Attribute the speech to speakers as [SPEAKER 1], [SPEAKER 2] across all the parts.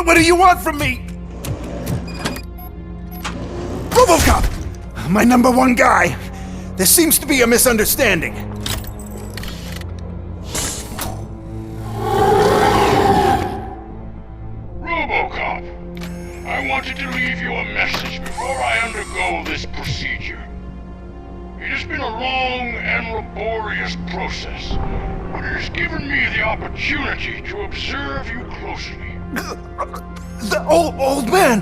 [SPEAKER 1] What do you want from me? Robocop! My number one guy. There seems to be a misunderstanding.
[SPEAKER 2] Robocop, I wanted to leave you a message before I undergo this procedure. It has been a long and laborious process, but it has given me the opportunity to observe you closely.
[SPEAKER 1] The old man!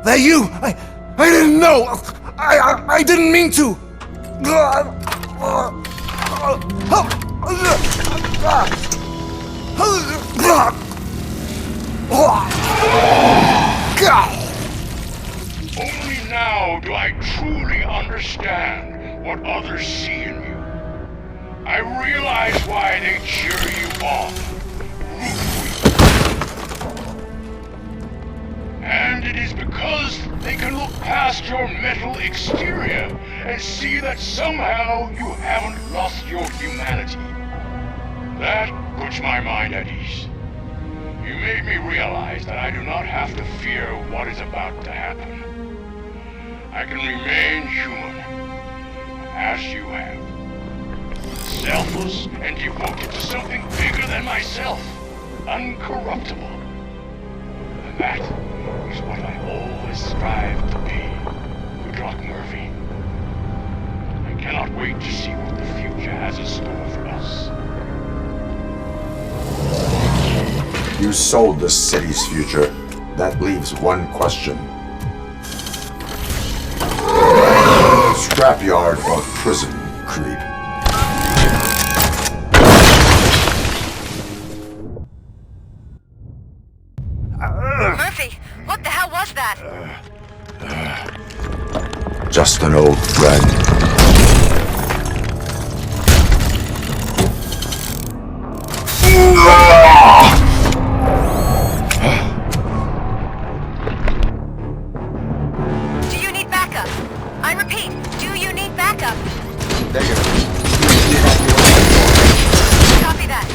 [SPEAKER 1] That you! I didn't know! I didn't mean to!
[SPEAKER 2] Only now do I truly understand what others see in you. I realize why they cheer you on, root for you. And it is because they can look past your metal exterior and see that somehow you haven't lost your humanity. That puts my mind at ease. You made me realize that I do not have to fear what is about to happen. I can remain human, as you have. Selfless and devoted to something bigger than myself. Uncorruptible. And that is what I always strive to be. Good luck, Murphy. I cannot wait to see what the future has in store for us.
[SPEAKER 3] You sold the city's future. That leaves one question. Scrapyard or prison, creep?
[SPEAKER 4] Murphy, what the hell was that?
[SPEAKER 3] Just an old friend.
[SPEAKER 4] Do you need backup? I repeat, do you need backup?
[SPEAKER 3] Negative.
[SPEAKER 4] Copy that.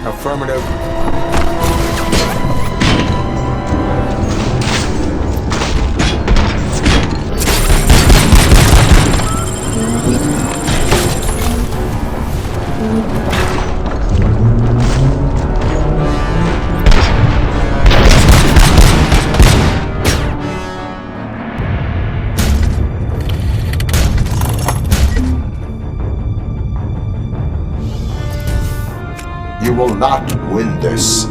[SPEAKER 3] Affirmative. You will not win this.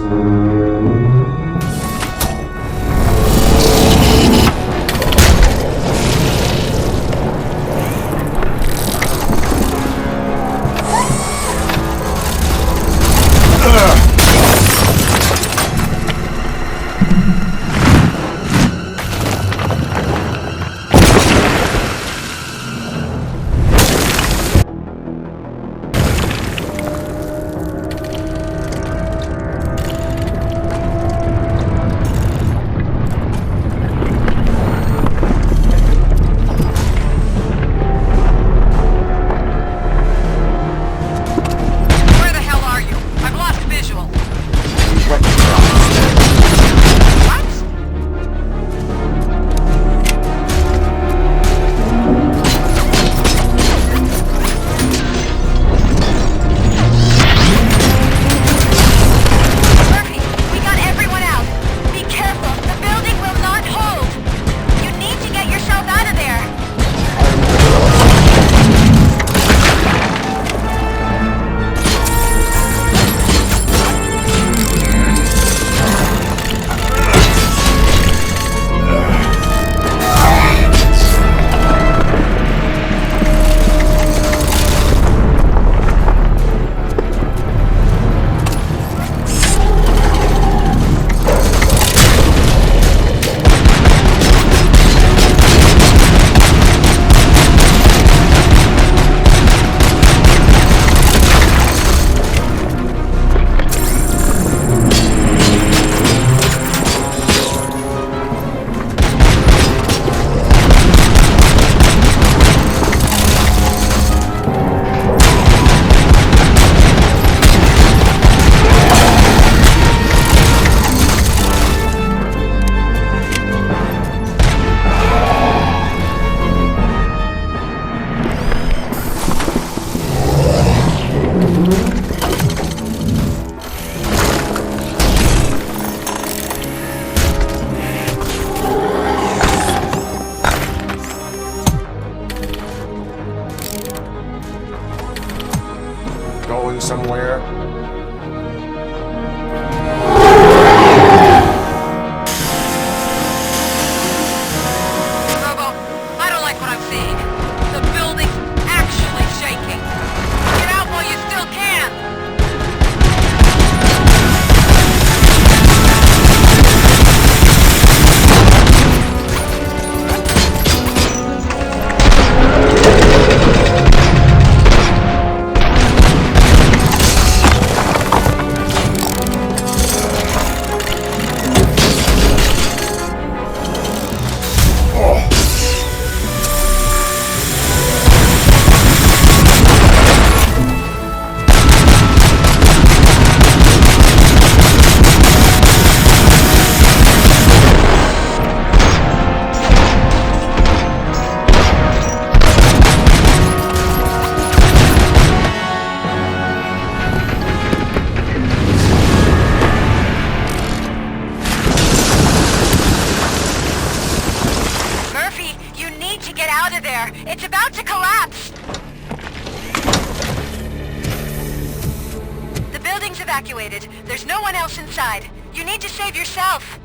[SPEAKER 4] evacuated. There's no one else inside. You need to save yourself.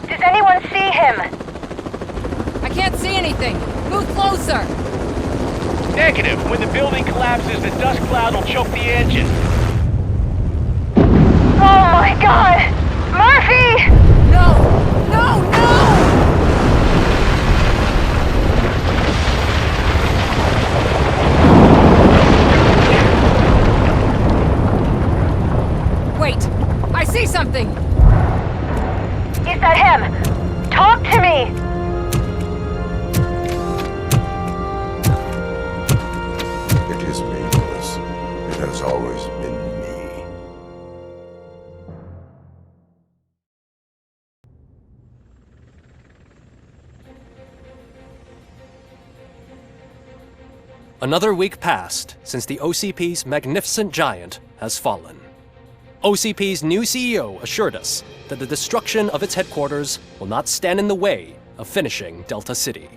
[SPEAKER 5] Does anyone see him?
[SPEAKER 6] I can't see anything. Move closer.
[SPEAKER 7] Negative. When the building collapses, the dust cloud will choke the engine.
[SPEAKER 5] Oh my god! Murphy!
[SPEAKER 6] No! No! No! Wait! I see something!
[SPEAKER 5] Is that him? Talk to me!
[SPEAKER 3] It is me, Willis. It has always been me.
[SPEAKER 8] Another week passed since the OCP's magnificent giant has fallen. OCP's new CEO assured us that the destruction of its headquarters will not stand in the way of finishing Delta City.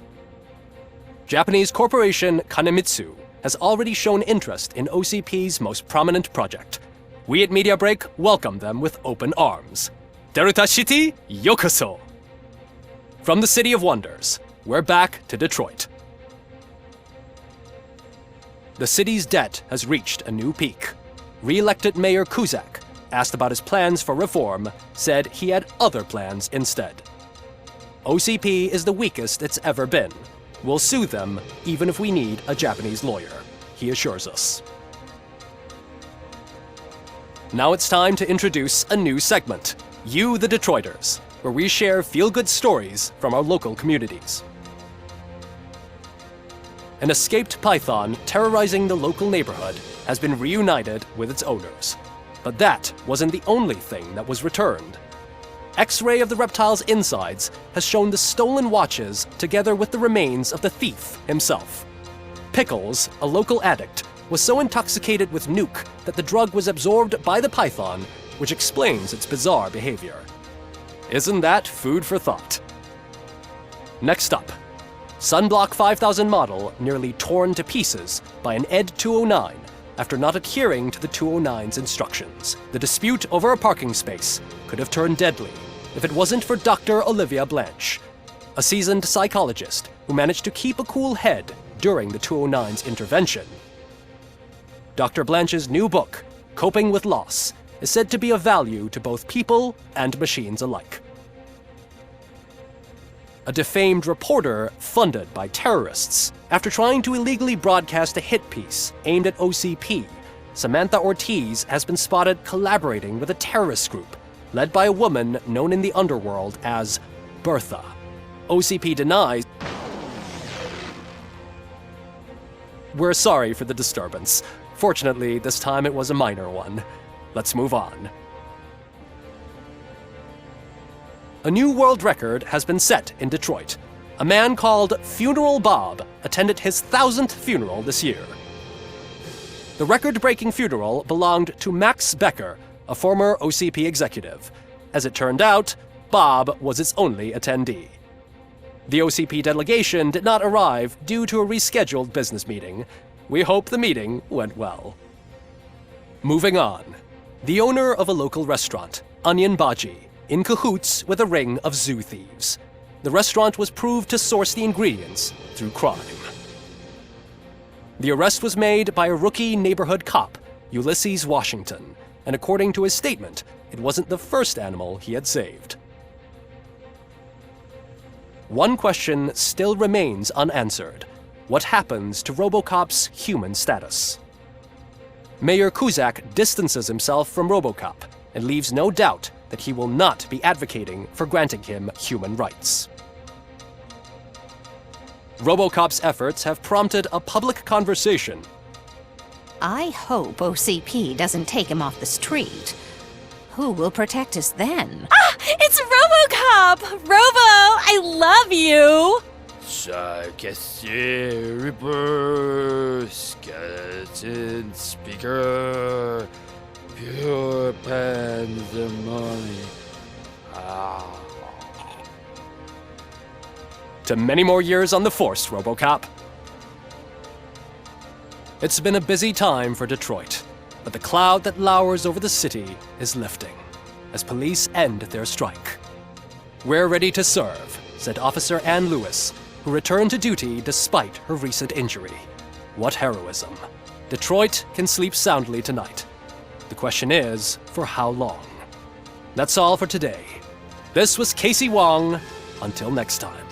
[SPEAKER 8] Japanese corporation Kanemitsu has already shown interest in OCP's most prominent project. We at Media Break welcome them with open arms. Delta City, yokoso! From the City of Wonders, we're back to Detroit. The city's debt has reached a new peak. Re-elected Mayor Kuzak, asked about his plans for reform, said he had other plans instead. OCP is the weakest it's ever been. We'll sue them even if we need a Japanese lawyer, he assures us. Now it's time to introduce a new segment, You the Detroiters, where we share feel-good stories from our local communities. An escaped python terrorizing the local neighborhood has been reunited with its owners. But that wasn't the only thing that was returned. X-ray of the reptile's insides has shown the stolen watches together with the remains of the thief himself. Pickles, a local addict, was so intoxicated with nuke that the drug was absorbed by the python, which explains its bizarre behavior. Isn't that food for thought? Next up, Sunblock 5000 model nearly torn to pieces by an ED 209 after not adhering to the 209's instructions. The dispute over a parking space could have turned deadly if it wasn't for Dr. Olivia Blanche, a seasoned psychologist who managed to keep a cool head during the 209's intervention. Dr. Blanche's new book, Coping with Loss, is said to be of value to both people and machines alike. A defamed reporter funded by terrorists. After trying to illegally broadcast a hit piece aimed at OCP, Samantha Ortiz has been spotted collaborating with a terrorist group led by a woman known in the underworld as Bertha. OCP denies. We're sorry for the disturbance. Fortunately, this time it was a minor one. Let's move on. A new world record has been set in Detroit. A man called Funeral Bob attended his 1000th funeral this year. The record-breaking funeral belonged to Max Becker, a former OCP executive. As it turned out, Bob was its only attendee. The OCP delegation did not arrive due to a rescheduled business meeting. We hope the meeting went well. Moving on. The owner of a local restaurant, Onion Baji, in cahoots with a ring of zoo thieves. The restaurant was proved to source the ingredients through crime. The arrest was made by a rookie neighborhood cop, Ulysses Washington, and according to his statement, it wasn't the first animal he had saved. One question still remains unanswered. What happens to Robocop's human status? Mayor Kuzak distances himself from Robocop and leaves no doubt that he will not be advocating for granting him human rights. Robocop's efforts have prompted a public conversation.
[SPEAKER 9] I hope OCP doesn't take him off the street. Who will protect us then?
[SPEAKER 10] Ah! It's Robocop! Robo, I love you!
[SPEAKER 11] Reaper, skeleton speaker, pure pandemonium.
[SPEAKER 8] To many more years on the force, Robocop. It's been a busy time for Detroit, but the cloud that lowers over the city is lifting as police end their strike. We're ready to serve, said Officer Ann Lewis, who returned to duty despite her recent injury. What heroism. Detroit can sleep soundly tonight. The question is, for how long? That's all for today. This was Casey Wong. Until next time.